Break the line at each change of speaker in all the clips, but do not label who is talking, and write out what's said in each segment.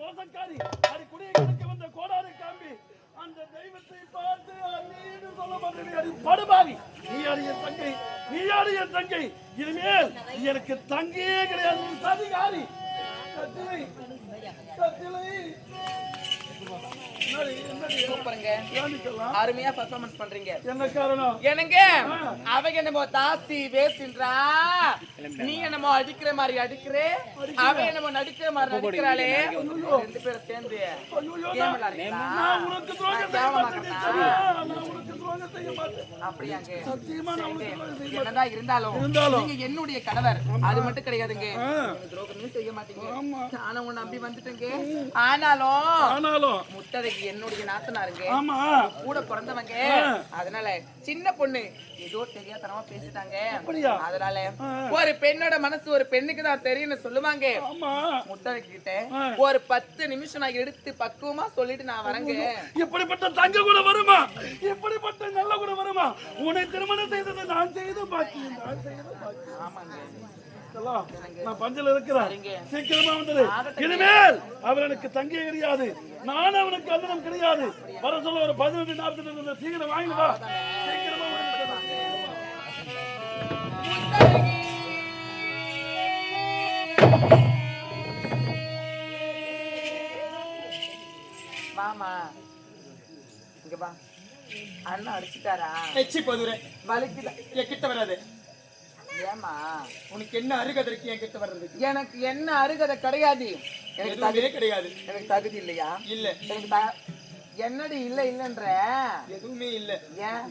தோசக்காரி அது குடியை கணக்கு வந்த கோடாரி காம்பி அந்த தெய்வத்தை பார்த்து நீனு சொல்ல மாட்டேன் படுபாவி நீ யாரு என் தங்கை நீ யாரு என் தங்கை இனிமேல் எனக்கு தங்கையே கிடையாது சதிகாரி கத்திலை கத்திலை
அருமையா பெர்ஃபார்மன்ஸ் பண்றீங்க.
என்ன காரணம்?
என்னங்க அவ என்னமோ தாசி வேஸ்ட்ன்றா, நீ என்னமோ அடிக்கிற மாதிரி அடிக்கிறே, அவ என்னமோ நடிக்கிற மாதிரி நடிக்கிறாளே. ரெண்டு பேரும் சேர்ந்து கேம் விளையாடுறீங்களா? அப்படியாங்க? என்னதான் இருந்தாலும் நீங்க என்னுடைய கணவர், அது மட்டும் கிடையாதுங்க. துரோகமே செய்ய மாட்டீங்க. ஆனா உன்னை நம்பி வந்துட்டேங்க. ஆனாலும் முத்ததைக்கு என்னுடைய நாத்தனாருங்க, கூட பிறந்தவங்க. அதனால சின்ன பொண்ணு ஏதோ தெரியாதனமா பேசிட்டாங்க. அதனால ஒரு பெண்ணோட மனசு ஒரு பெண்ணுக்கு தான் தெரியும்னு சொல்லுவாங்க. முத்ததைக்கு கிட்ட ஒரு 10 நிமிஷம் நான் எடுத்து பக்குவமா சொல்லிட்டு நான் வரேங்க.
இப்படிப்பட்ட தங்க கூட வருமா? இப்படிப்பட்ட நல்ல கூட வருமா? உன்னை திருமணம் செய்தது நான் செய்து பாக்கி.
ஆமாங்க,
நான் பஞ்சல இருக்கிறேன். சீக்கிரமா வந்தது. இனிமேல் அவர் எனக்கு தங்கிய கிடையாது, நான் அவனுக்கு அண்ணனும் கிடையாது. வர சொல்ல ஒரு 15-40 சீக்கிரம் வாங்கி வா. சீக்கிரமா
மாமா இங்க வா. அண்ணா அடிச்சுட்டாரா?
எச்சி போதுரே வலிக்குதா? என் கிட்ட வராது.
ஏமா
உனக்கு என்ன அருகதை இருக்கு என் கிட்ட வர்றது?
எனக்கு என்ன அருகதை கிடையாது. எனக்கு தகுதி
கிடையாது.
எனக்கு தகுதி இல்லையா?
இல்ல.
எனக்கு என்னடி இல்ல இல்லன்ற?
எதுவுமே இல்ல.
ஏன்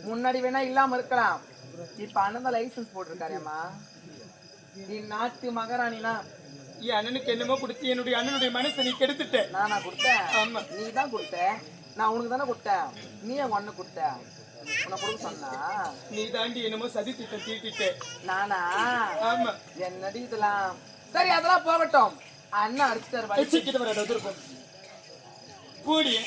முன்னாடி வேணா இல்லாம இருக்கலாம், இப்ப அண்ணன் லைசன்ஸ் போட்டிருக்காரேம்மா. நீ நாட்டு மகாராணினா
என் அண்ணனுக்கு என்னமோ கொடுத்து என்னுடைய அண்ணனுடைய மனசை நீ கெடுத்துட்ட.
நானா கொடுத்தேன்?
ஆமா,
நீ தான் கொடுத்த. நான் உனக்கு தானே கொடுத்தேன். நீ என் ஒண்ணு கொடுத்த. உன்னை கொடுக்க சொன்னா
நீ தாண்டி என்னமோ சதி திட்டம் தீட்டிட்ட.
நானா?
ஆமா.
என்னடி இதெல்லாம்? சரி அதெல்லாம் போகட்டும். அண்ணா அடிச்சுட்டாரு.
வலிச்சுக்கிட்டு வர எதிர்ப்போம் கூடிய.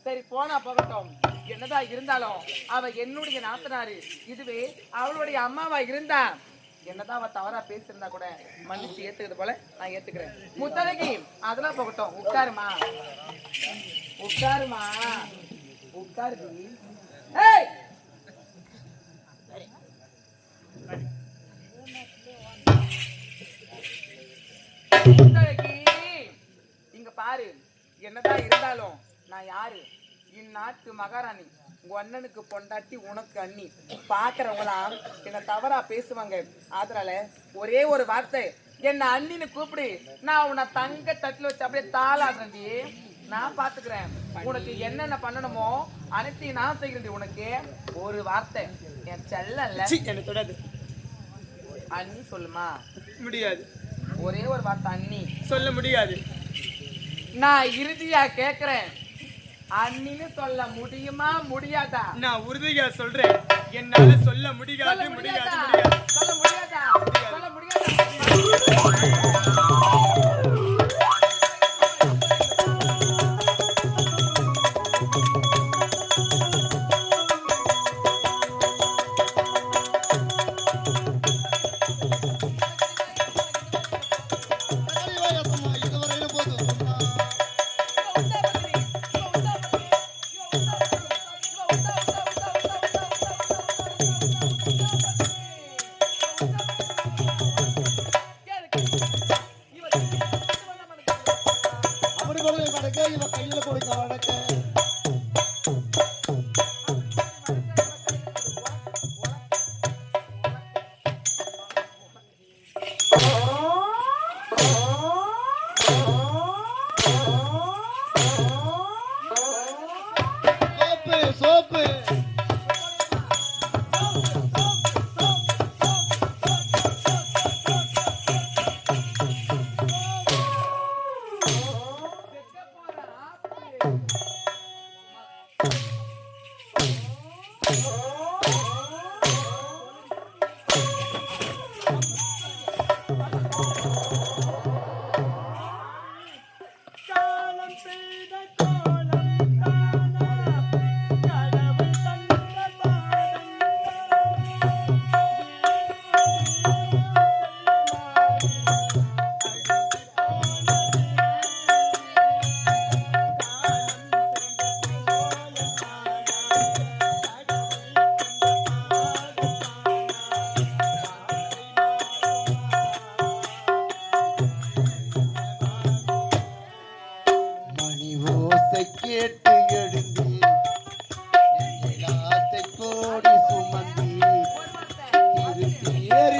சரி போனா போகட்டும். என்னதான் இருந்தாலும் அவ என்னுடைய நாத்தனாரு. இதுவே அவளுடைய அம்மாவா இருந்தா என்னதான் அவ தவறா பேசிருந்தா கூட மன்னிச்சு ஏத்துக்கிறது போல நான் ஏத்துக்கிறேன். முத்தழகி அதெல்லாம் போகட்டும். உட்காருமா, உட்காருமா, உட்காரு. ஏய் முத்தழகி இங்க பாரு. என்னதான் இருந்தாலும் நான் யாரு? இந்நாட்டு மகாராணி. உங்க அண்ணனுக்கு பொண்டாட்டி, உனக்கு அண்ணி. பாக்குறவங்களாம் என்ன தவறா பேசுவாங்க. அதனால ஒரே ஒரு வார்த்தை, என்ன அண்ணின்னு கூப்பிடு. நான் உன்னை தங்க தட்டுல வச்சு அப்படியே தாளாடுறேன்டி. நான் பாத்துக்கிறேன். உனக்கு என்னென்ன பண்ணணுமோ அனைத்தையும் நான் செய்கிறேன். உனக்கு ஒரு வார்த்தை என் செல்லல்ல.
என்ன தொடாது.
அண்ணி சொல்லுமா?
முடியாது.
ஒரே ஒரு வார்த்தை அண்ணி
சொல்ல முடியாது.
நான் இறுதியா கேக்குறேன், அண்ணின்னு சொல்ல முடியுமா முடியாதா?
நான் உறுதியா சொல்றேன், என்னால சொல்ல முடியாது. முடியாது.
சொல்ல முடியாதா? சொல்ல முடியாதா?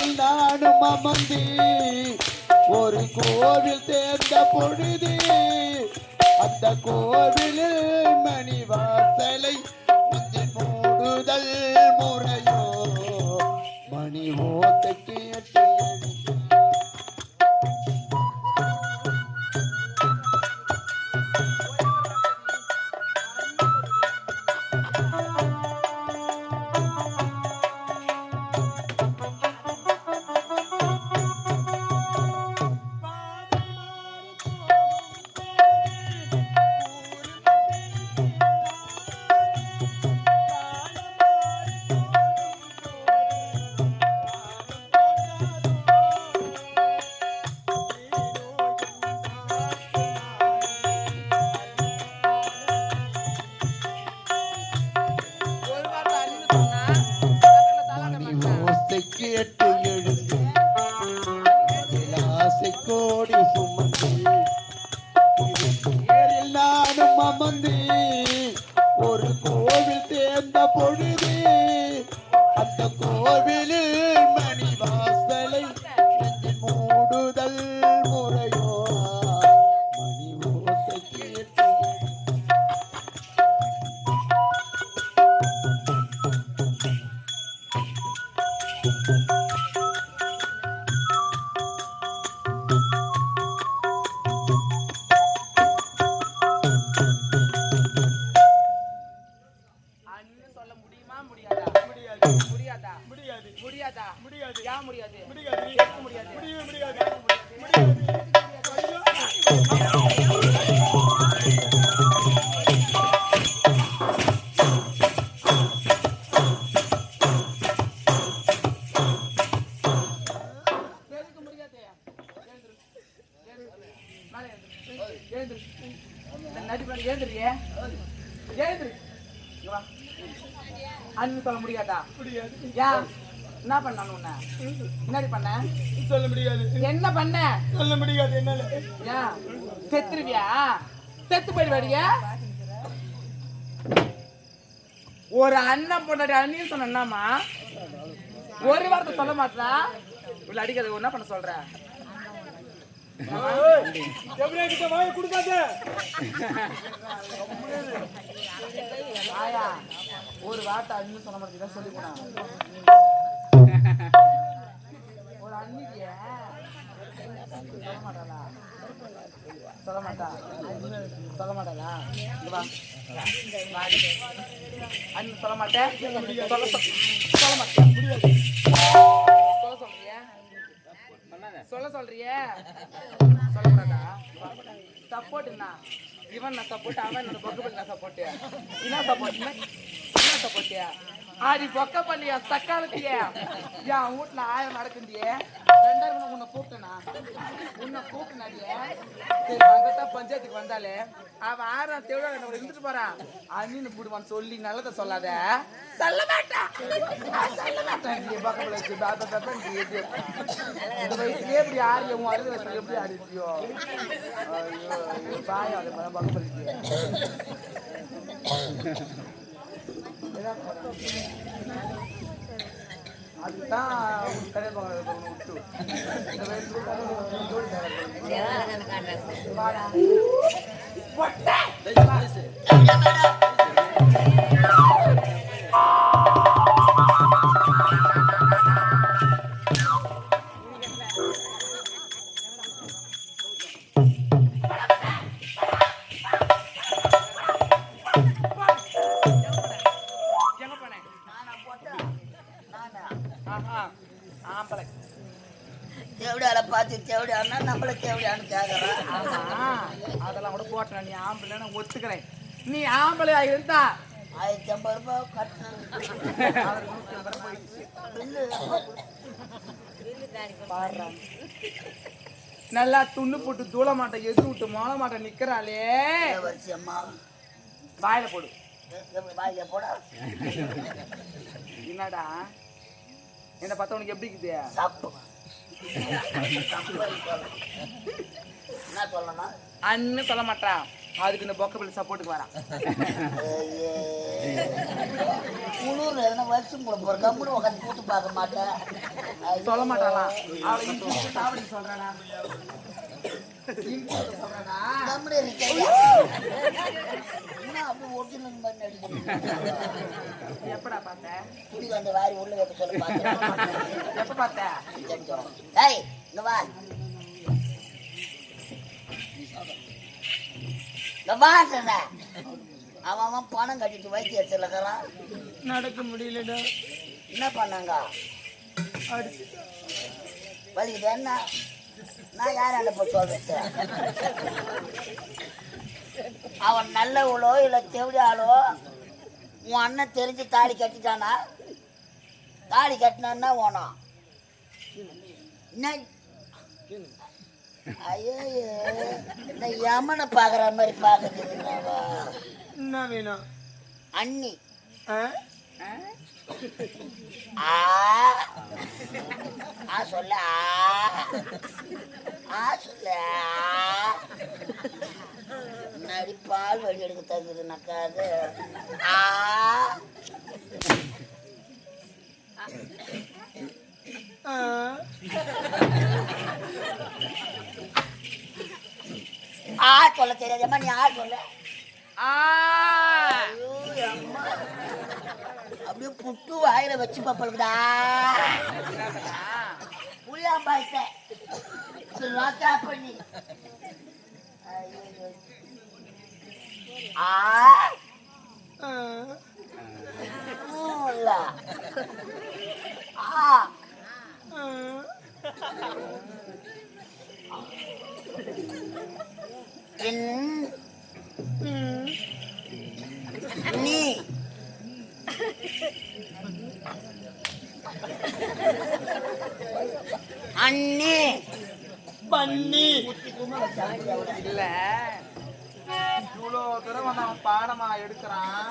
தேரில் நானும் அமர்ந்து ஒரு கோவில் சேர்ந்த பொழுது அந்த கோவிலில் மணி வாசலை மூடுதல் முறையோ மணி ஓசை கேட்டு கேட்டு எழுந்து ஆசை கோடி சுமந்து தேரில் நானும் அமர்ந்து ஒரு கோவில் சேர்ந்த பொழுது அந்த கோவிலில் மணி வாசலை மூடுதல் முறையோ மணி ஓசை கேட்டு
சொல்ல முடியுமா முடியாதா? முடியாதா? முடியாதா? ஏன் முடியாது? எதுக்கு முடியாது? அண்ணன் சொல்ல முடியாதா? ஏன்? என்ன பண்ண உன்ன? என்னடி பண்ண?
சொல்ல முடியாது.
என்ன பண்ண?
சொல்ல முடியாது. என்னால
ஏன்? செத்துருவியா? செத்து போயிடுவாடியா? ஒரு அண்ணன் பொண்டாடி அண்ணின்னு சொன்னம்மா ஒரு வார்த்தை சொல்ல மாட்டா உள்ள அடிக்காத. என்ன பண்ண சொல்ற?
வாய கொடுக்காத.
ஆயா ஒரு வார்த்தை அண்ணன் சொல்ல மாட்டேங்குதா சொல்லி போனா ஒரு அண்ணிக்கு சொல்ல மாட்டாளா? சொல்ல மாட்டா? சொல்ல மாட்டாளா? அண்ணன் சொல்ல மாட்டேன். சொல்ல மாட்டேன். சொல்ல சொல்றிய? சொல்ல சொல்றிய? சொல்லக்கூடாதா? சப்போர்ட்னா இவன் நான் சப்போர்ட், அவன் என்னோட பொக்கப்பள்ளி நான் சப்போர்ட். என்ன சப்போர்ட்? என்ன சப்போர்ட்? ஆடி பொக்கப்பள்ளியா சக்காலத்தியா என் வீட்டுல 1000 நடக்குந்தியே 2000 உன்னை கூப்பிட்டேனா? உன்னை கூப்பிட்டனாடியே சரி அங்கத்தான் பஞ்சாயத்துக்கு வந்தாலே அவன் 1000 தேவை நம்ம இருந்துட்டு போறான். அண்ணன் போடுவான்னு சொல்லி நல்லதை சொல்லாத. சொல்ல மாட்டான். சொல்ல மாட்டான். பொக்கப்பள்ளி வச்சு இந்த வயசுலயே இப்படி ஆடியும் 60 வயசுல எப்படி ஆடிட்டியோ? ஐயோ பாயா அதை பொக்கப்பள்ளிக்கு அதுதான் கடையை விட்டு அதெல்லாம் கூட போட்டேன். நீ ஆம்பளை நான் ஒத்துக்கிறேன். நீ ஆம்பளையா இருந்தா
1050 ரூபாய் கட்டணும்.
நல்லா துண்ணு போட்டு தூள மாட்டேன் எதிர் விட்டு மோள மாட்டேன் நிக்கிறாளே. வாயில போடு.
போட
என்னடா என்ன பார்த்தா உனக்கு எப்படி இருக்குது?
என்ன சொல்லணும்?
அண்ணன் சொல்ல மாட்டான். அதுக்கு இந்த பொக்க பிள்ளை சப்போர்ட்டுக்கு வரான்.
குளூர்ல எதனா வச்சு போற கம்முன்னு உட்காந்து கூட்டு பார்க்க மாட்டேன்.
சொல்ல மாட்டாளாம். அவளை இங்கிலீஷ்ல சாவடி சொல்றானா?
கம்முனு இருக்கேன். என்ன அப்படி ஒரிஜினல் மாதிரி நடிக்கிறீங்க?
எப்படா பார்த்த?
குடி அந்த வாரி உள்ள வைக்க சொல்ல பார்த்தேன்.
எப்ப பார்த்த?
ஏய் இங்க வா. இங்க வா சொன்ன. அவன் பணம் கட்டிட்டு வைத்தியத்தில் இருக்கிறான்.
நடக்க முடியலடா.
என்ன பண்ணாங்க? வலிக்குது என்ன? நான் யாராண்ட போய் சொல்றது? அவன் நல்லவளோ இல்லை தேவடியாளோ உன் அண்ணன் தெரிஞ்சு தாலி கட்டிட்டானா? தாலி கட்டினான்னா ஓனம் என்ன? ஐயோ இந்த யமனை பார்க்குற மாதிரி பார்க்குறது.
என்ன வேணும்?
அண்ணி
ஆ?
சொல்ல சொல்ல நடி பால் வழி எடுக்க தகுதுனாக்கா அது சொல்ல தெரியாதம்மா. நீ சொல்ல. அப்படியே புட்டு வாயில வச்சு பாப்பா புளியாம்பாய்த்த பண்ணி நீ அண்ணி
பண்ணி
இல்ல இவ்வளோ தூரம் வந்து அவன் பாடமா எடுக்கிறான்.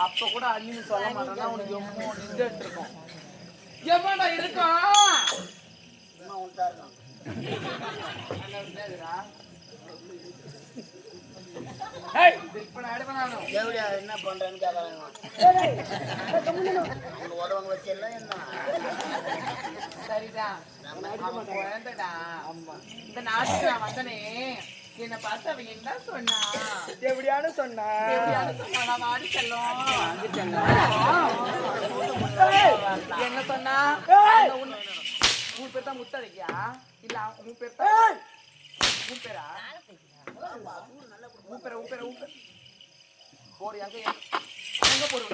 அப்ப கூட அண்ணின்னு சொல்ல மாட்டான்னா உனக்கு எம்மோ நின்றுட்டு இருக்கும். எம்மாடா இருக்கும்?
என்ன பண்றேன்னு கேட்கறாங்க. உடம்பு வச்செல்லாம் என்ன
சரிதான். குழந்தைடா. இந்த நாட்டுக்கு நான் வந்தனே என்னை பார்த்து அவன் என்ன சொன்னா?
எப்படியானு சொன்னா
வாடி செல்லும் என்ன சொன்னா? உன் பேர் தான் முத்தரைக்கியா? இல்ல உன் பேர் தான் உன் பேரா? உன் பேர போடு. எங்க போடு?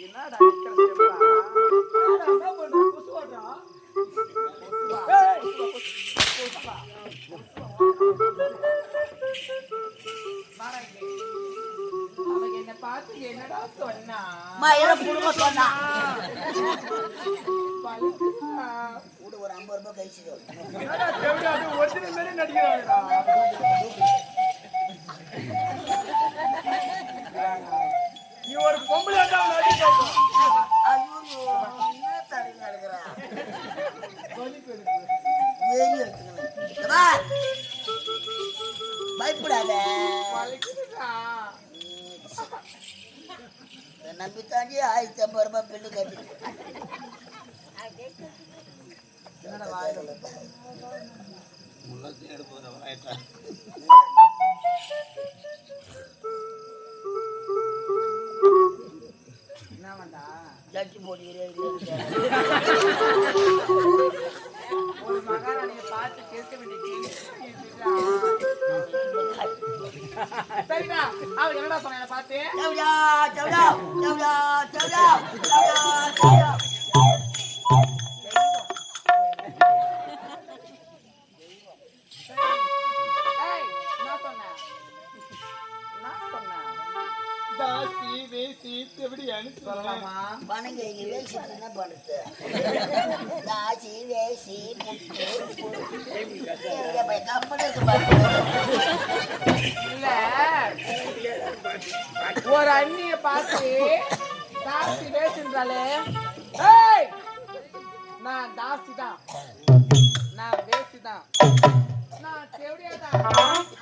என்னடா அவன் என்ன பார்த்து என்னடா சொன்னா?
சொன்னா ஒரு 50 ரூபாய் கழிச்சு
ஒரிஜினல் மாதிரி நடிக்கிறாங்கடா. நீ ஒரு பொம்பளை
பயப்படாத. நம்பி தாண்டி 1050 ரூபாய் பில்லு கட்டி ஜட்ஜி போடுகிறேன்.
ஒரு மகாராணியை பார்த்து கேட்க வேண்டிய சரிடா. அவன் என்னடா சொன்ன பார்த்து?
தாசி வேசி எப்படி
சொல்லலாமா?
பணங்க வேசி என்ன பண்ணுது? தாசி வேசி
இல்ல ஒரு அண்ணிய பார்த்து தாசி வேசின்றாலே நான் தாசி தான், நான் வேசி தான், நான் செவடியா தான்.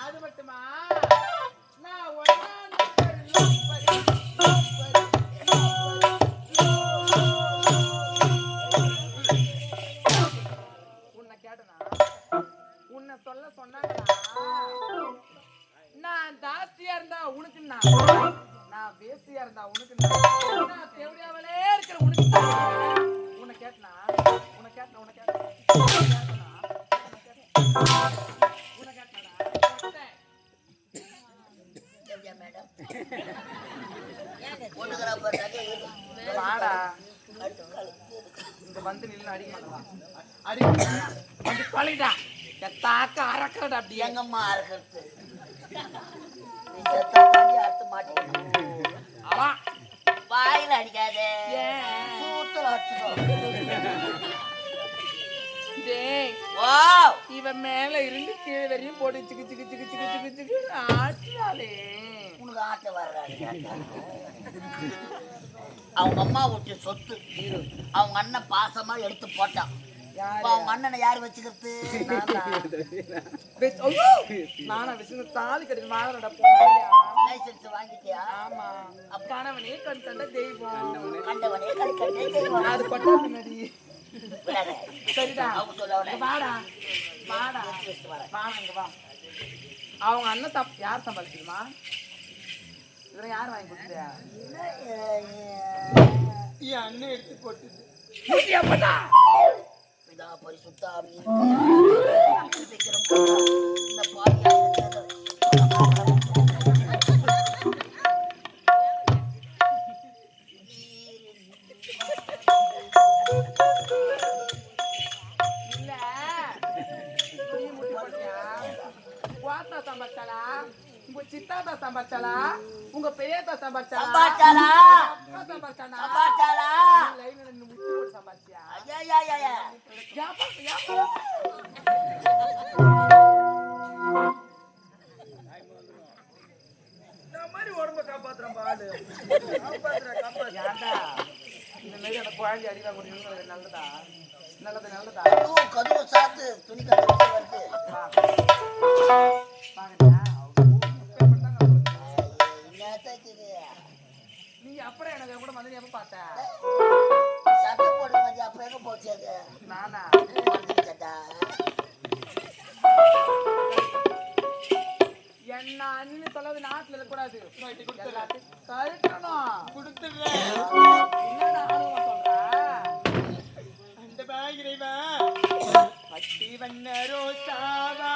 அது மட்டுமா என்ன சொல்ல சொன்னாங்களா? நான் தாசியா இருந்தா உனக்கு நான் வேசியா இருந்தா உனக்கு நான் தேவடியாவலே இருக்கிற உனக்கு உன்னை கேட்டனா உன்னை கேட்டனா உன்னை கேட்டனா வாடா இங்க வந்து நின்னு அடிக்க மாட்டேன் அடிக்க வந்து பழிடா தாக்க அறக்கறடா அப்படி
எங்கம்மா அறக்கிறது அறுத்து மாட்டேன்
அவா
வாயில அடிக்காதே சூத்துல
இவன் மேல இருந்து கீழே வரையும் போட்டு சிக்கு சிக்கு சிக்கு சிக்கு சிக்கு சிக்கு ஆட்டாளே
உனக்கு ஆட்ட வர்றாரு அவங்க அம்மா விட்டு சொத்து அவங்க அண்ணன் பாசமா எடுத்து போட்டான் அவங்க அண்ணனை யாரு வச்சுக்கிறது
நானா விசுங்க தாலி கட்டி வாழறடா
லைசன்ஸ் வாங்கிட்டியா
ஆமா கணவனே கண் கண்ட தெய்வம்
கண்டவனே கண் கண்டே தெய்வம்
அது பட்டா பின்னாடி சரிடா
அவங்க
வாடா வாடா வாங்க வா அவங்க அண்ணன் யார் சம்பாதிச்சிருமா இதெல்லாம் யார் வாங்கி கொடுத்தா
என் அண்ணன் எடுத்து போட்டு
பிதா பரிசுத்தாவி இந்த பாவியாக
உங்க சித்தாத்தா சம்பாதிச்சாலா உங்க பெரியத்தா சம்பாதிச்சாலா
சம்பாதிச்சாலா
சம்பாதிச்சானா
சம்பாதிச்சாலா
லைன்ல நின்னு முட்டி போட்டு சம்பாதிச்சியா
ஐயா
இந்த மாதிரி உடம்ப காப்பாத்துறேன் பாடு
ஏன்டா இந்த மாதிரி அந்த குழந்தை அடிவா கொடுக்கணும் நல்லதா நல்லதா
கதவு சாத்து துணி கதவு வருது
நீ அப்புறம் எனக்கு கூட வந்து எப்ப பார்த்த
சட்டை போட்டு வந்து அப்ப எங்க போச்சு அது
நானா
சட்டா
என்ன அண்ணு சொல்லாது நாட்டுல இருக்கக்கூடாது கருக்கணும்
கொடுத்துடுறேன்
என்னடா ஆர்வமா சொல்ற
அந்த பாகிரைவன் பட்டி வண்ண ரோசாவா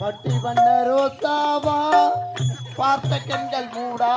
பட்டி வண்ண ரோசாவா பார்த்த கண்கள் மூடா